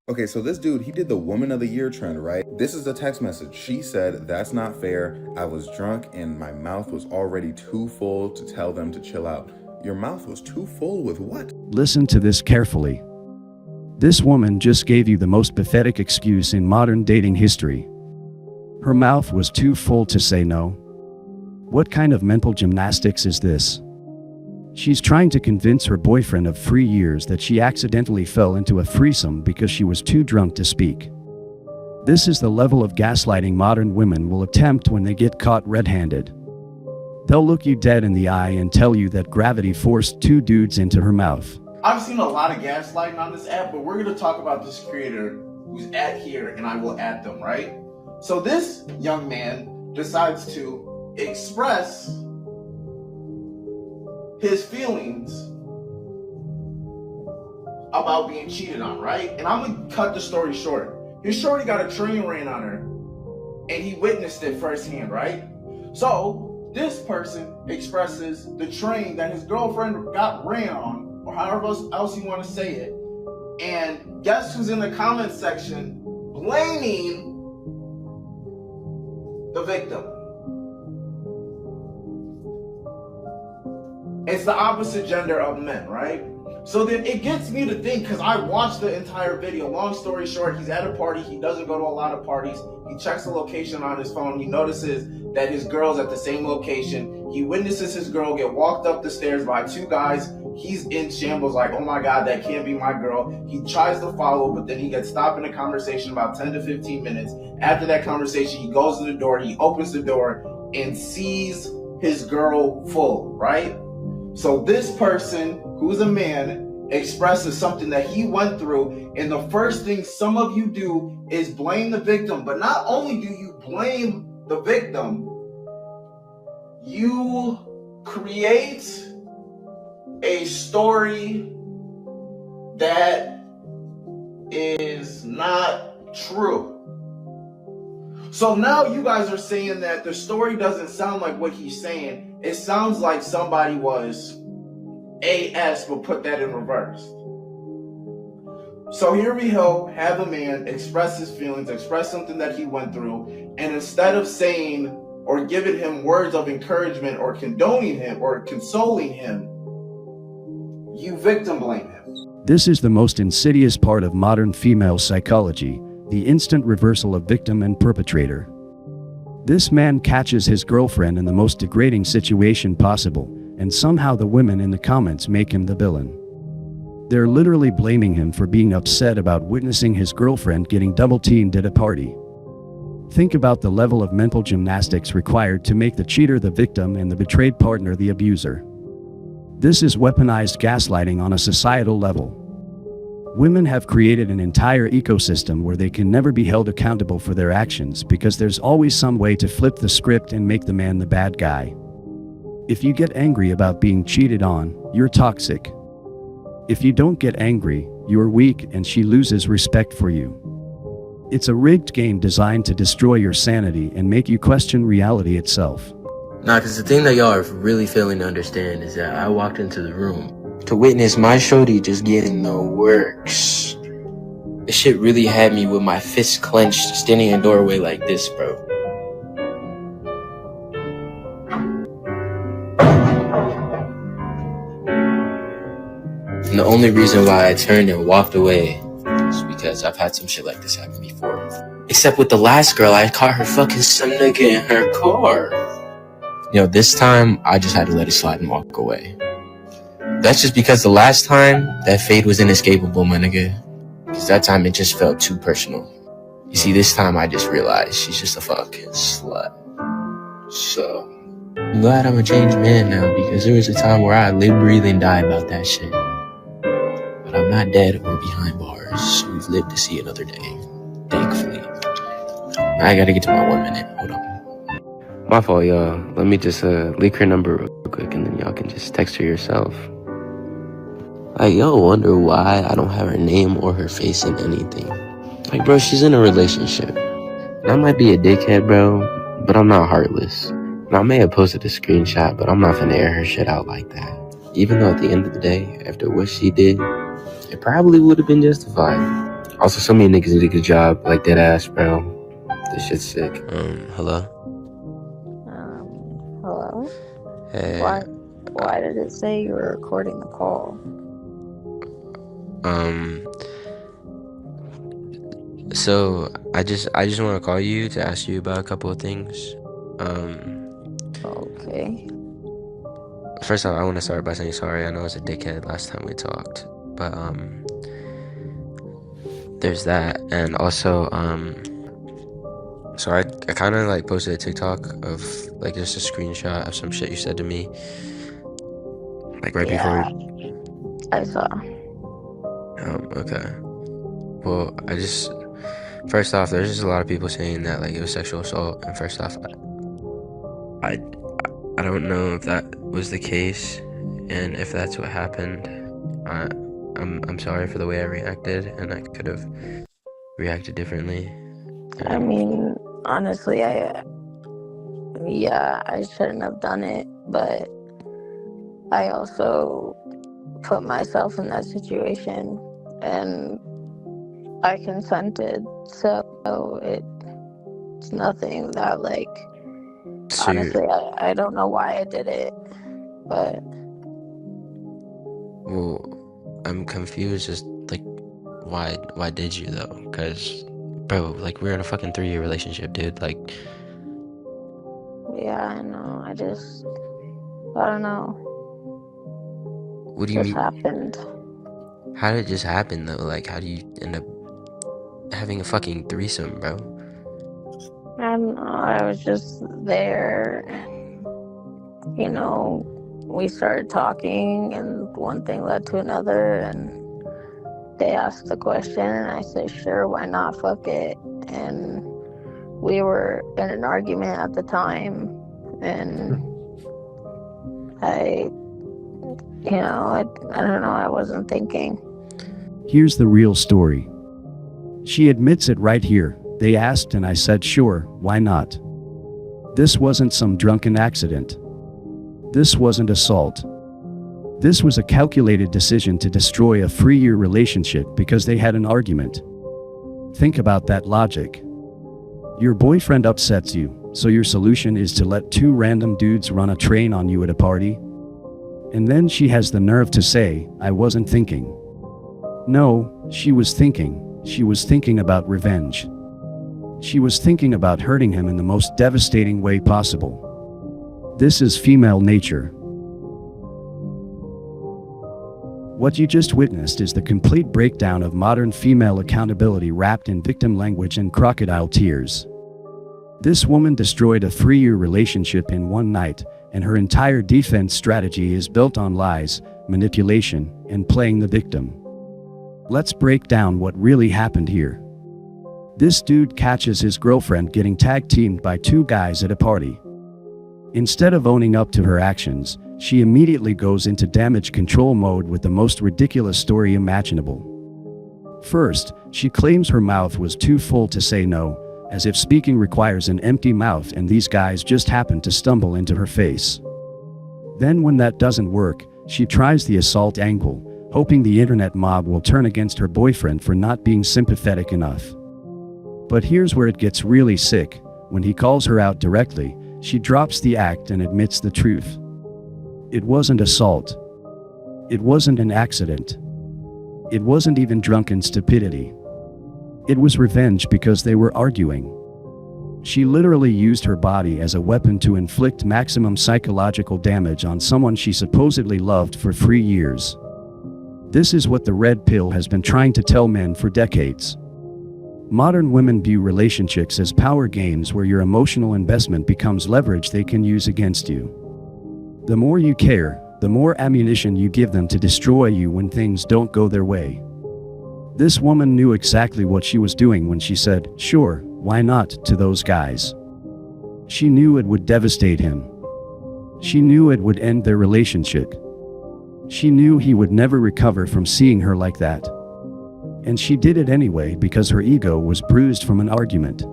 Okay, so this dude, he did the woman of the year trend, right? This is the text message. She said, "That's not fair. I was drunk and my mouth was already too full to tell them to chill out." Your mouth was too full with what? Listen to this carefully. This woman just gave you the most pathetic excuse in modern dating history. Her mouth was too full to say no. What kind of mental gymnastics is this? She's trying to convince her boyfriend of 3 years that she accidentally fell into a threesome because she was too drunk to speak. This is the level of gaslighting modern women will attempt when they get caught red-handed. They'll look you dead in the eye and tell you that gravity forced 2 dudes into her mouth. I've seen a lot of gaslighting on this app, but we're going to talk about this creator who's at here, and I will add them, right? So this young man decides to express his feelings about being cheated on, right? And I'm going to cut the story short. His shorty got a train ran on her, and he witnessed it firsthand, right? So this person expresses the train that his girlfriend got ran on, or however else you want to say it. And guess who's in the comment section blaming the victim? It's the opposite gender of men, right? So then it gets me to think, because I watched the entire video. Long story short, he's at a party. He doesn't go to a lot of parties. He checks the location on his phone. He notices that his girl's at the same location. He witnesses his girl get walked up the stairs by 2 guys. He's in shambles, like, oh my God, that can't be my girl. He tries to follow, but then he gets stopped in a conversation about 10 to 15 minutes. After that conversation, he goes to the door. He opens the door and sees his girl full, right? So this person, who's a man, expresses something that he went through, and the first thing some of you do is blame the victim. But not only do you blame the victim, you create a story that is not true. So now you guys are saying that the story doesn't sound like what he's saying. It sounds like somebody was AS, but put that in reverse. So here we go, have a man express his feelings, express something that he went through, and instead of saying or giving him words of encouragement or condoning him or consoling him, you victim blame him. This is the most insidious part of modern female psychology, the instant reversal of victim and perpetrator. This man catches his girlfriend in the most degrading situation possible, and somehow the women in the comments make him the villain. They're literally blaming him for being upset about witnessing his girlfriend getting double-teamed at a party. Think about the level of mental gymnastics required to make the cheater the victim and the betrayed partner the abuser. This is weaponized gaslighting on a societal level. Women have created an entire ecosystem where they can never be held accountable for their actions because there's always some way to flip the script and make the man the bad guy. If you get angry about being cheated on, you're toxic. If you don't get angry, you're weak and she loses respect for you. It's a rigged game designed to destroy your sanity and make you question reality itself. Nah, because the thing that y'all are really failing to understand is that I walked into the room to witness my shorty just getting the works. This shit really had me with my fists clenched, standing in a doorway like this, bro. And the only reason why I turned and walked away is because I've had some shit like this happen before. Except with the last girl, I caught her fucking some nigga in her car. You know, this time, I just had to let it slide and walk away. That's just because the last time, that fate was inescapable, my nigga. Because that time, it just felt too personal. You see, this time, I just realized she's just a fucking slut. So, I'm glad I'm a changed man now, because there was a time where I lived, breathed, and died about that shit. But I'm not dead or behind bars. We've lived to see another day. Thankfully. Now I gotta get to my 1 minute. Hold on. My fault, y'all. Let me just leak her number real quick, and then y'all can just text her yourself. Like, y'all wonder why I don't have her name or her face in anything. Like, bro, she's in a relationship. And I might be a dickhead, bro, but I'm not heartless. And I may have posted a screenshot, but I'm not finna air her shit out like that. Even though at the end of the day, after what she did, it probably would have been justified. Also, so many niggas did a good job, like dead ass, bro. This shit's sick. Hello? Hello? Hey. Why did it say you were recording the call? So I just want to call you to ask you about a couple of things. Okay. First off, I want to start by saying sorry. I know I was a dickhead last time we talked, but there's that, and also so I kind of like posted a TikTok of like just a screenshot of some shit you said to me, like right before. I saw. Okay. Well, first off, there's just a lot of people saying that like it was sexual assault, and first off, I don't know if that was the case, and if that's what happened, I'm sorry for the way I reacted, and I could have reacted differently. I mean, honestly, I shouldn't have done it, but I also put myself in that situation, and I consented, so it's nothing that, like, So honestly, I don't know why I did it, but... Well, I'm confused as, like, why did you, though? Because, bro, like, we're in a fucking 3-year relationship, dude, like... Yeah, I know, I don't know. What do you mean? It just happened. How did it just happen, though? Like, how do you end up having a fucking threesome, bro? I don't know, I was just there, and, you know, we started talking, and one thing led to another, and they asked the question, and I said, sure, why not, fuck it, and we were in an argument at the time, and I don't know, I wasn't thinking. Here's the real story. She admits it right here. They asked and I said sure, why not? This wasn't some drunken accident. This wasn't assault. This was a calculated decision to destroy a 3-year relationship because they had an argument. Think about that logic. Your boyfriend upsets you, so your solution is to let 2 random dudes run a train on you at a party? And then she has the nerve to say, I wasn't thinking. No, she was thinking. She was thinking about revenge. She was thinking about hurting him in the most devastating way possible. This is female nature. What you just witnessed is the complete breakdown of modern female accountability wrapped in victim language and crocodile tears. This woman destroyed a 3-year relationship in one night, and her entire defense strategy is built on lies, manipulation, and playing the victim. Let's break down what really happened here. This dude catches his girlfriend getting tag-teamed by 2 guys at a party. Instead of owning up to her actions, she immediately goes into damage control mode with the most ridiculous story imaginable. First, she claims her mouth was too full to say no, as if speaking requires an empty mouth and these guys just happened to stumble into her face. Then when that doesn't work, she tries the assault angle, hoping the internet mob will turn against her boyfriend for not being sympathetic enough. But here's where it gets really sick. When he calls her out directly, she drops the act and admits the truth. It wasn't assault. It wasn't an accident. It wasn't even drunken stupidity. It was revenge because they were arguing. She literally used her body as a weapon to inflict maximum psychological damage on someone she supposedly loved for 3 years. This is what the red pill has been trying to tell men for decades. Modern women view relationships as power games where your emotional investment becomes leverage they can use against you. The more you care, the more ammunition you give them to destroy you when things don't go their way. This woman knew exactly what she was doing when she said, sure, why not, to those guys. She knew it would devastate him. She knew it would end their relationship. She knew he would never recover from seeing her like that. And she did it anyway because her ego was bruised from an argument.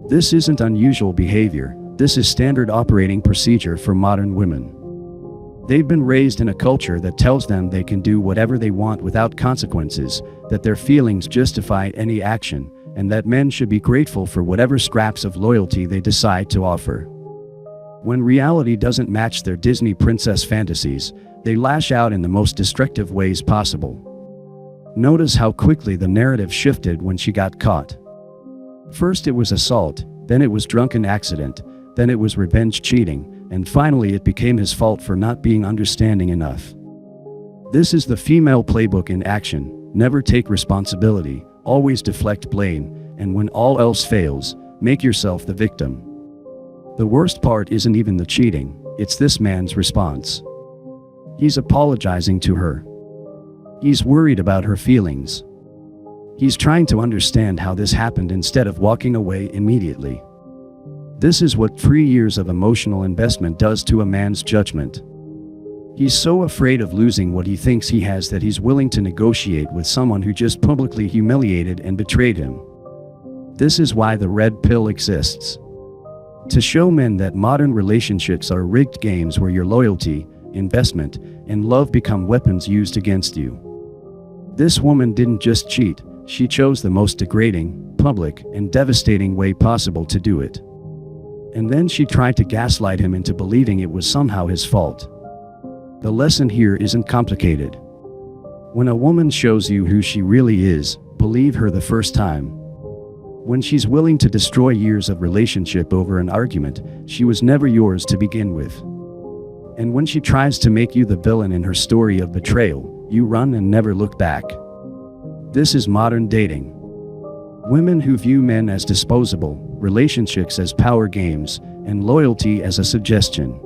This isn't unusual behavior, this is standard operating procedure for modern women. They've been raised in a culture that tells them they can do whatever they want without consequences, that their feelings justify any action, and that men should be grateful for whatever scraps of loyalty they decide to offer. When reality doesn't match their Disney princess fantasies, they lash out in the most destructive ways possible. Notice how quickly the narrative shifted when she got caught. First it was assault, then it was drunken accident, then it was revenge cheating, and finally it became his fault for not being understanding enough. This is the female playbook in action: never take responsibility, always deflect blame, and when all else fails, make yourself the victim. The worst part isn't even the cheating, it's this man's response. He's apologizing to her. He's worried about her feelings. He's trying to understand how this happened instead of walking away immediately. This is what 3 years of emotional investment does to a man's judgment. He's so afraid of losing what he thinks he has that he's willing to negotiate with someone who just publicly humiliated and betrayed him. This is why the red pill exists. To show men that modern relationships are rigged games where your loyalty, investment, and love become weapons used against you. This woman didn't just cheat, she chose the most degrading, public, and devastating way possible to do it. And then she tried to gaslight him into believing it was somehow his fault. The lesson here isn't complicated. When a woman shows you who she really is, believe her the first time. When she's willing to destroy years of relationship over an argument, she was never yours to begin with. And when she tries to make you the villain in her story of betrayal, you run and never look back. This is modern dating. Women who view men as disposable, relationships as power games, and loyalty as a suggestion.